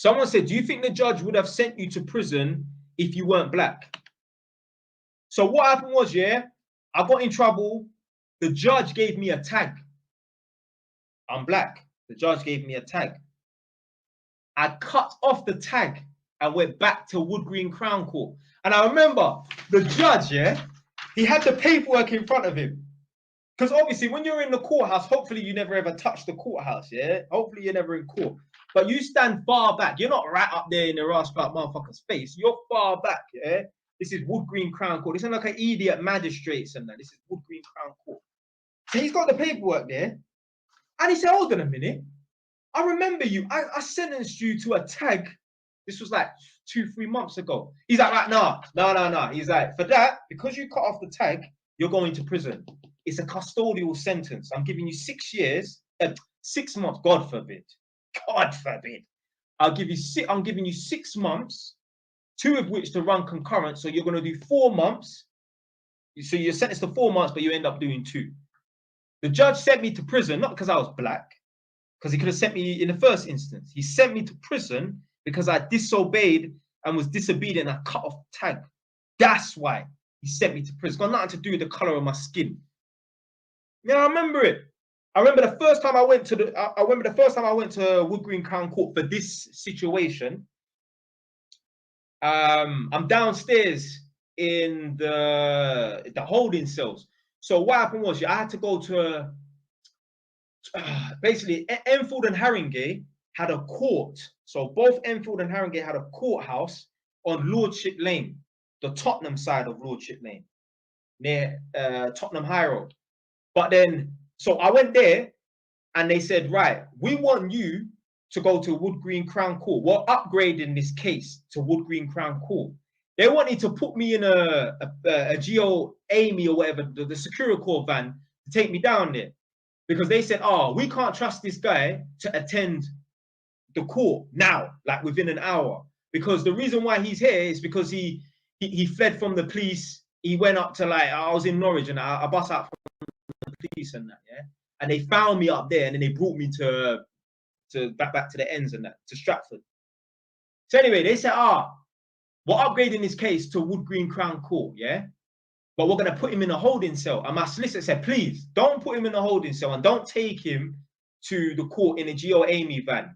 Someone said, do you think the judge would have sent you to prison if you weren't black? So what happened was, yeah, I got in trouble. The judge gave me a tag. I'm black. The judge gave me a tag. I cut off the tag and went back to Wood Green Crown Court. And I remember the judge, yeah, he had the paperwork in front of him. Because obviously when you're in the courthouse, hopefully you never ever touch the courthouse, yeah? Hopefully you're never in court. But you stand far back. You're not right up there in the rascal motherfucker's face. You're far back, yeah? This is Wood Green Crown Court. This isn't like an idiot magistrates and that. This is Wood Green Crown Court. So he's got the paperwork there. And he said, hold on a minute. I remember you. I sentenced you to a tag. This was like 2-3 months ago. He's like, right, no. He's like, for that, because you cut off the tag, you're going to prison. It's a custodial sentence. I'm giving you 6 years, 6 months, God forbid. God forbid. I'm giving you 6 months, 2 of which to run concurrent. So you're going to do 4 months. So you're sentenced to 4 months, but you end up doing 2. The judge sent me to prison, not because I was black, because he could have sent me in the first instance. He sent me to prison because I disobeyed and was disobedient and I cut off the tag. That's why he sent me to prison. It's got nothing to do with the color of my skin. Yeah, I remember it. I remember the first time I went to Wood Green Crown Court for this situation. I'm downstairs in the holding cells. So what happened was, I had to go to basically Enfield and Haringey had a court. So both Enfield and Haringey had a courthouse on Lordship Lane, the Tottenham side of Lordship Lane, near Tottenham High Road. But then, so I went there and they said, right, we want you to go to Wood Green Crown Court. We're upgrading this case to Wood Green Crown Court. They wanted to put me in a Geo Amy or whatever, the Security Corps van to take me down there. Because they said, oh, we can't trust this guy to attend the court now, like within an hour. Because the reason why he's here is because he fled from the police. He went up to, like, I was in Norwich and I bust out from the police and that, yeah. And they found me up there and then they brought me to back to the ends and that, to Stratford. So anyway, they said, we're upgrading this case to Wood Green Crown Court, yeah? But we're going to put him in a holding cell. And my solicitor said, please, don't put him in a holding cell and don't take him to the court in a Geo Amy van.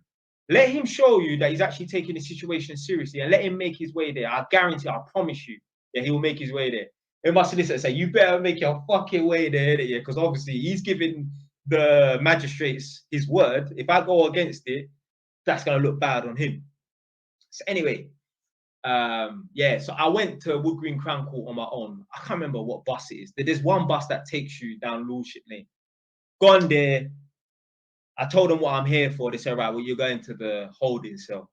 Let him show you that he's actually taking the situation seriously and let him make his way there. I guarantee, I promise you, that he will make his way there. And my solicitor said, you better make your fucking way there, yeah? Because obviously he's giving the magistrates his word. If I go against it, that's going to look bad on him. So anyway, yeah, so I went to Wood Green Crown Court on my own. I can't remember what bus it is. There's one bus that takes you down Lordship Lane. Gone there. I told them what I'm here for. They said, right, well, you're going to the holding cell.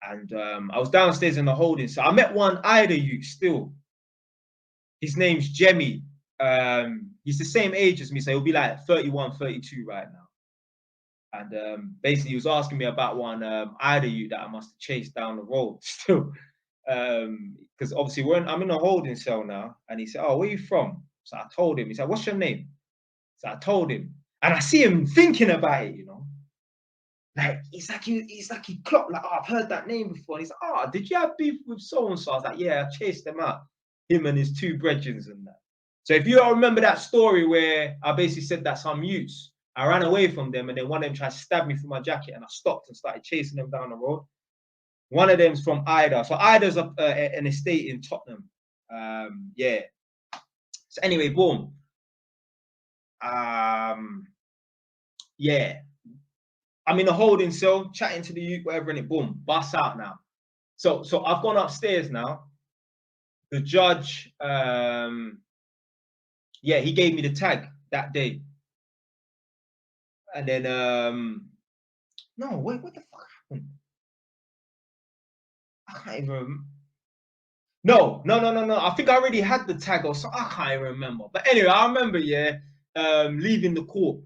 And I was downstairs in the holding cell. I met one Ida youth still. His name's Jemmy. He's the same age as me, so he'll be like 31, 32 right now. And basically, he was asking me about one Ida youth that I must have chased down the road still. Because obviously, I'm in a holding cell now. And he said, oh, where are you from? So I told him. He said, what's your name? So I told him. And I see him thinking about it, you know. Like, he's like he clocked, like, oh, I've heard that name before. And he's like, oh, did you have beef with so-and-so? I was like, yeah, I chased them out. Him and his 2 brethren and that. So if you don't remember that story where I basically said that some youths, I ran away from them and then one of them tried to stab me through my jacket and I stopped and started chasing them down the road. One of them's from Ida. So Ida's an estate in Tottenham. Yeah. So anyway, boom. Yeah. I'm in a holding cell, chatting to the youth, whatever, and it boom, bust out now. So I've gone upstairs now. The judge, yeah, he gave me the tag that day. And then, no, wait, what the fuck happened? I can't even remember. No. I think I already had the tag or so. I can't even remember. But anyway, I remember, yeah, leaving the court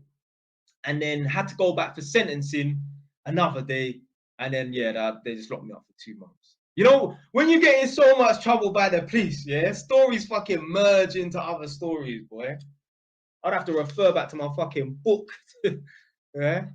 and then had to go back for sentencing another day. And then, yeah, they just locked me up for 2 months. You know, when you get in so much trouble by the police, yeah, stories fucking merge into other stories, boy. I'd have to refer back to my fucking book. Yeah.